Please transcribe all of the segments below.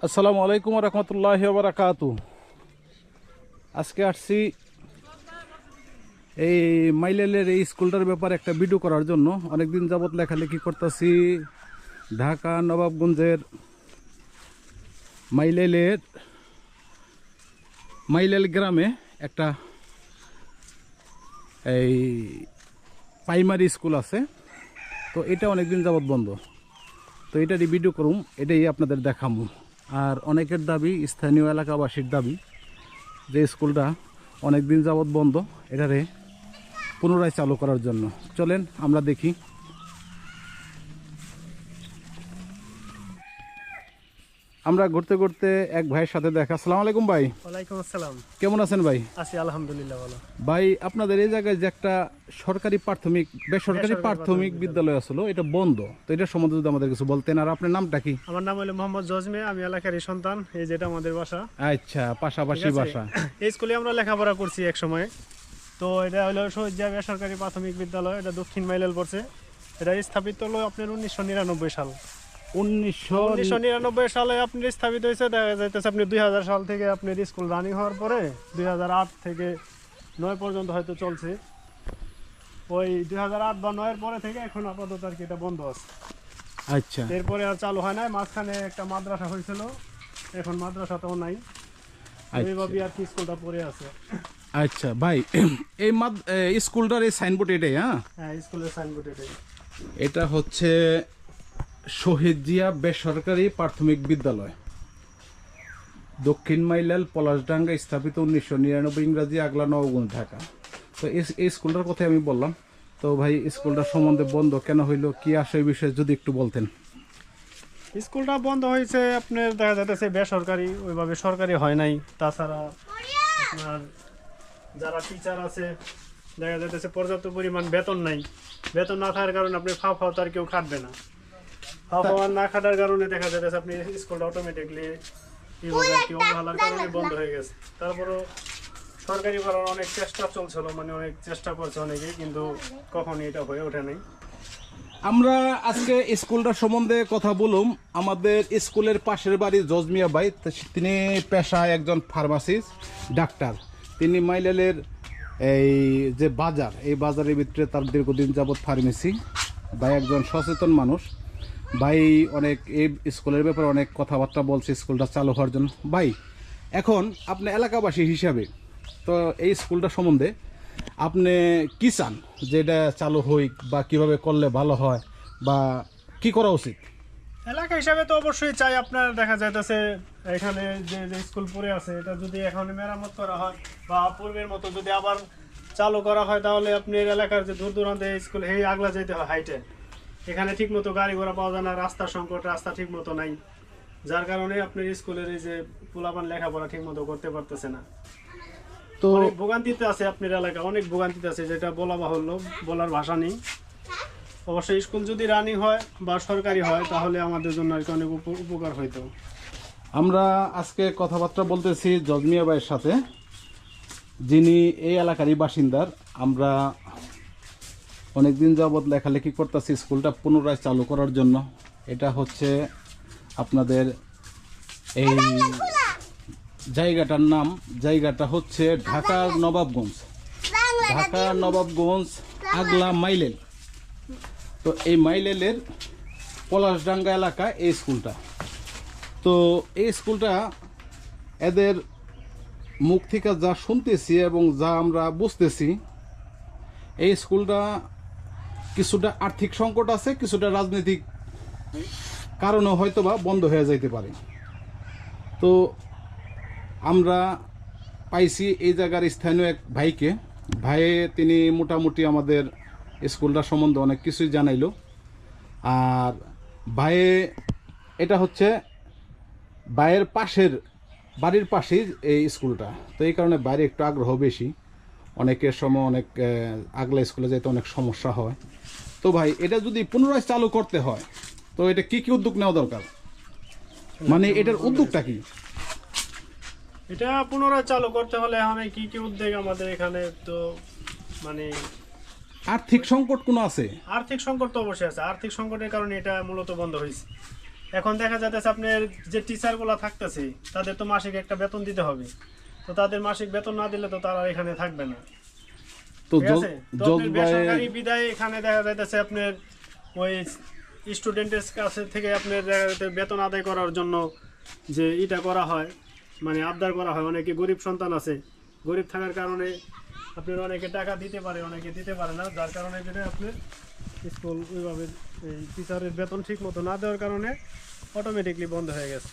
আসসালামু আলাইকুম রহমতুল্লাহি ওয়া বারাকাতু। আজকে আসছি এই মাইলেলের এই স্কুলটার ব্যাপারে একটা ভিডিও করার জন্য। অনেকদিন যাবত লেখালেখি করতেছি ঢাকা নবাবগঞ্জের মাইলেল গ্রামে একটা এই প্রাইমারি স্কুল আছে। তো এটা অনেকদিন যাবত বন্ধ, তো এটারই ভিডিও করুম, এটাই আপনাদের দেখামু। আর অনেকের দাবি, স্থানীয় এলাকাবাসীর দাবি যে স্কুলটা অনেক দিন যাবৎ বন্ধ, এটারে পুনরায় চালু করার জন্য। চলেন আমরা দেখি। আমরা ঘুরতে ঘুরতে এক ভাইয়ের সাথে দেখা। আসসালামু আলাইকুম ভাই। ওয়ালাইকুম আসসালাম। কেমন আছেন ভাই? আছি আলহামদুলিল্লাহ ভালো। ভাই, আপনাদের এই জায়গায় যে একটা সরকারি বেসরকারি প্রাথমিক বিদ্যালয় আসলো, এটা বন্ধ, তো এটা সম্বন্ধে যদি আমাদের কিছু বলতেন। আর আপনার নামটা কি? আমার নাম হলো মোহাম্মদ জজমে, আমি এলাকারই সন্তান। এই যেটা আমাদের বাসা। আচ্ছা, পাশাপাশি বাসা। এই স্কুলে আমরা লেখাপড়া করছি এক সময়। তো এটা হলো শহীদ জিয়া বেসরকারি প্রাথমিক বিদ্যালয়, এটা দক্ষিণ মাইলেল পড়ছে। এটা স্থাপিত হলো আপনার 1999 সাল। 1999 সালে আপনি স্থাপিত হয়েছে। দেখা যাইতেছে আপনি 2000 সাল থেকে আপনার স্কুল রানিং হওয়ার পরে 2008 থেকে 9 পর্যন্ত হয়তো চলছে। ওই 2008 বা 9 এর পরে থেকে এখন আপাতত আর কি এটা বন্ধ আছে। আচ্ছা, এরপরে আর চালু হয় না। মাঝখানে একটা মাদ্রাসা হয়েছিল, এখন মাদ্রাসাটাও নাই। এইভাবে আর কি স্কুলটা পড়ে আছে। আচ্ছা ভাই, এই স্কুলটার এই সাইনবোর্ড এটাই? হ্যাঁ, স্কুলের সাইনবোর্ড এটাই। এটা হচ্ছে শহীদ জিয়া বেসরকারি প্রাথমিক বিদ্যালয়, দক্ষিণ মাইলাল পলাশডাঙ্গা, স্থাপিত 1999, ইংরাজি আগলা নবগঞ্জ, ঢাকা। তো এই স্কুলটার কথাই আমি বললাম। তো ভাই, স্কুলটার সম্বন্ধে বন্ধ কেন হইলো, কি আসে, এই বিষয়ে যদি একটু বলতেন। স্কুলটা বন্ধ হয়েছে আপনার দেখা যাচ্ছে বেসরকারি, ওইভাবে সরকারি হয় নাই। তাছাড়া আপনার যারা টিচার আছে দেখা যাচ্ছে পর্যাপ্ত পরিমাণ বেতন নাই। বেতন না থাকার কারণে আপনি ফাও তার কেউ খাটবে না। ফাও না খাটার কারণে দেখা যাচ্ছে আপনি স্কুলটা অটোমেটিকলি অবহেলার কারণে বন্ধ হয়ে গেছে। তারপরও সরকারি করার অনেক চেষ্টা চলছিল, মানে অনেক চেষ্টা করছে অনেকেই, কিন্তু কখনই এটা হয়ে ওঠে নাই। আমরা আজকে স্কুলটার সম্বন্ধে কথা বলুম। আমাদের স্কুলের পাশের বাড়ি জজমিয়া ভাই, তিনি পেশায় একজন ফার্মাসিস্ট ডাক্তার। তিনি মাইলেলের এই যে বাজার, এই বাজারের ভিতরে তার দীর্ঘদিন যাবৎ ফার্মেসি। ভাই একজন সচেতন মানুষ। ভাই অনেক এই স্কুলের ব্যাপারে অনেক কথাবার্তা বলছে স্কুলটা চালু হওয়ার জন্য। ভাই, এখন আপনি এলাকাবাসী হিসাবে তো এই স্কুলটা সম্বন্ধে আপনি কি চান, যে এটা চালু হইক, বা কিভাবে করলে ভালো হয়, বা কি করা উচিত? এলাকা হিসাবে তো অবশ্যই চাই আপনার দেখা যাইতেছে এখানে যে স্কুল পড়ে আছে এটা যদি এখন মেরামত করা হয় বা পূর্বের মতো যদি আবার চালু করা হয়, তাহলে আপনার এলাকার যে দূর দূরান্তে স্কুল এই আগলা যেতে হয় হাইটে, এখানে ঠিক মতো গাড়ি ঘোড়া পাওয়া যায় না, রাস্তার সংকট, রাস্তা ঠিক মতো নাই, যার কারণে আপনার স্কুলের এই যে পোলাপান লেখাপড়া ঠিক মতো করতে পারতেছে না। তো অনেক ভোগান্তিতে আছে আপনার এলাকা, অনেক ভোগান্তিতে আছে, যেটা বলা বাহুল্য, বলার ভাষা নেই। অবশ্যই স্কুল যদি রানিং হয় বা সরকারি হয় তাহলে আমাদের জন্য আর কি অনেক উপকার হইতো। আমরা আজকে কথাবার্তা বলতেছি জজমিয়া ভাইয়ের সাথে, যিনি এই এলাকারই বাসিন্দার। আমরা অনেকদিন যাবৎ লেখালেখি করতেছি স্কুলটা পুনরায় চালু করার জন্য। এটা হচ্ছে আপনাদের এই জায়গাটা হচ্ছে ঢাকার নবাবগঞ্জ আগলা মাইলেল। তো এই মাইলেলের পলাশডাঙ্গা এলাকায় এই স্কুলটা। তো এই স্কুলটা এদের মুখ থেকে যা শুনতেছি এবং যা আমরা বুঝতেছি, এই স্কুলটা কিছুটা আর্থিক সংকট আছে, কিছুটা রাজনৈতিক কারণে হয়তো বা বন্ধ হয়ে যাইতে পারে। তো আমরা পাইছি এই জায়গার স্থানীয় এক ভাইয়ে তিনি মোটামুটি আমাদের স্কুলটা সম্বন্ধে অনেক কিছুই জানাইলো। আর ভাইয়ে এটা হচ্ছে ভাইয়ের বাড়ির পাশেই এই স্কুলটা, তো এই কারণে বাইরে একটু আগ্রহ বেশি। অনেকের সময় অনেক আগলা স্কুলে যেতে অনেক সমস্যা হয়। তো ভাই, এটা যদি পুনরায় চালু করতে হয় তো এটা কি উদ্যোগ নেওয়া দরকার, মানে এটার উদ্যোগটা কি? এটা পুনরায় চালু করতে হলে আমি কি উদ্যোগ আমাদের এখানে, তো মানে আর্থিক সংকট কোনো আছে? আর্থিক সংকট তো অবশ্যই আছে। আর্থিক সংকটের কারণে এটা মূলত বন্ধ হয়েছে। এখন দেখা যাচ্ছে আপনার যে টিচারগুলো থাকতেছে তাদের তো মাসিক একটা বেতন দিতে হবে, তো তাদের মাসিক বেতন না দিলে তো তারা এখানে থাকবে না। তো ঠিক আছে, তো জজ আপনার ভাই বেসরকারি বিদায় এখানে দেখা যাইতেছে আপনার ওই স্টুডেন্টের কাছে থেকে আপনার দেখা যাচ্ছে বেতন আদায় করার জন্য যে এটা করা হয়, মানে আবদার করা হয়। অনেকে গরিব সন্তান আছে, গরিব থাকার কারণে আপনার অনেকে টাকা দিতে পারে, অনেকে দিতে পারে না, যার কারণে যেটা আপনার স্কুল ওইভাবে এই টিচারের বেতন ঠিক মতো না দেওয়ার কারণে অটোমেটিকলি বন্ধ হয়ে গেছে।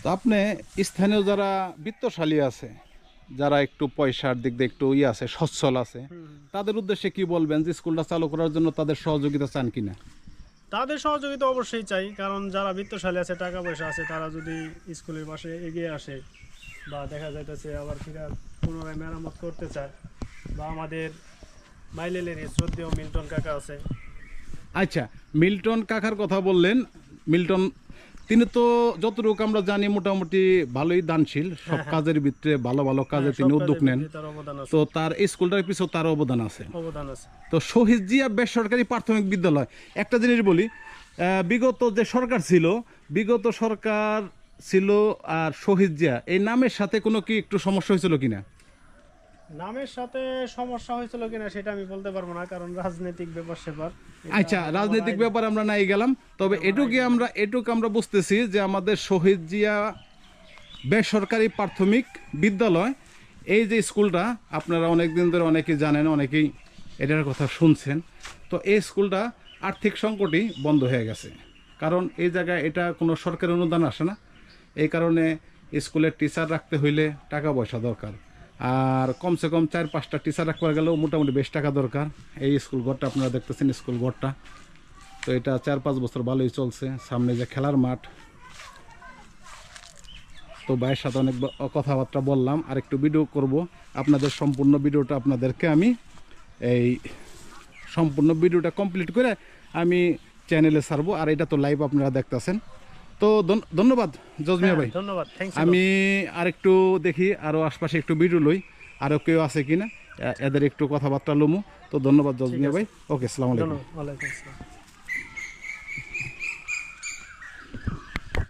তো আপনি স্থানীয় যারা বিত্তশালী আছে, যারা একটু পয়সার দিক দিয়ে একটু আছে, সচ্ছল আছে, তাদের উদ্দেশ্যে কি বলবেন যে স্কুলটা চালু করার জন্য তাদের সহযোগিতা চান কিনা? তাদের সহযোগিতা অবশ্যই চাই, কারণ যারা বিত্তশালী আছে, টাকা পয়সা আছে, তারা যদি স্কুলের পাশে এগিয়ে আসে বা দেখা যাইতেছে আবার ফিরে পুনরায় মেরামত করতে চায়, বা আমাদের মাইলেলের শ্রদ্ধেয় মিল্টন কাকা আছে। আচ্ছা, মিল্টন কাকার কথা বললেন। মিল্টন তিনি তো যতটুকু আমরা জানি মোটামুটি ভালোই দানশীল, সব কাজের ভিতরে ভালো ভালো কাজে তিনি উদ্যোগ নেন। তার অবদান আছে, তো তার এই স্কুলটার পিছনে তার অবদান আছে। অবদান আছে। তো শহীদ জিয়া বেসরকারি প্রাথমিক বিদ্যালয়, একটা জিনিস বলি, বিগত যে সরকার ছিল, বিগত সরকার ছিল আর শহীদ জিয়া এই নামের সাথে কোনো কি একটু সমস্যা হয়েছিল কিনা? নামের সাথে সমস্যা হয়েছিল কিনা সেটা আমি বলতে পারবো না, কারণ রাজনৈতিক ব্যাপার স্যাপার। আচ্ছা, রাজনৈতিক ব্যাপার আমরা নাই গেলাম, তবে এটুকু আমরা বুঝতেছি যে আমাদের শহীদ জিয়া বেসরকারি প্রাথমিক বিদ্যালয়, এই যে স্কুলটা আপনারা অনেক দিন ধরে অনেকেই জানেন, অনেকেই এটার কথা শুনছেন। তো এই স্কুলটা আর্থিক সংকটই বন্ধ হয়ে গেছে, কারণ এই জায়গায় এটা কোনো সরকারি অনুদান আসে না। এই কারণে স্কুলের টিচার রাখতে হইলে টাকা পয়সা দরকার, আর কমসে কম 4-5টা টিচার রাখবার গেলেও মোটামুটি বেশ টাকা দরকার। এই স্কুল ঘরটা আপনারা দেখতেছেন, স্কুল ঘরটা তো এটা 4-5 বছর ভালোই চলছে। সামনে যে খেলার মাঠ, তো ভাইয়ের সাথে অনেক কথাবার্তা বললাম, আর একটু ভিডিও করব আপনাদের। সম্পূর্ণ ভিডিওটা আপনাদেরকে আমি এই সম্পূর্ণ ভিডিওটা কমপ্লিট করে আমি চ্যানেলে ছাড়বো, আর এটা তো লাইভ আপনারা দেখতেছেন। তো ধন্যবাদ জজমিয়া ভাই, ধন্যবাদ, থ্যাংকস। আমি আরেকটু দেখি আরও আশপাশে একটু ভিডিও লই, আরও কেউ আছে কিনা, এদের একটু কথাবার্তা লমু। তো ধন্যবাদ জজমিয়া ভাই, ওকে, আসসালামু আলাইকুম। ওয়ালাইকুম আসসালাম।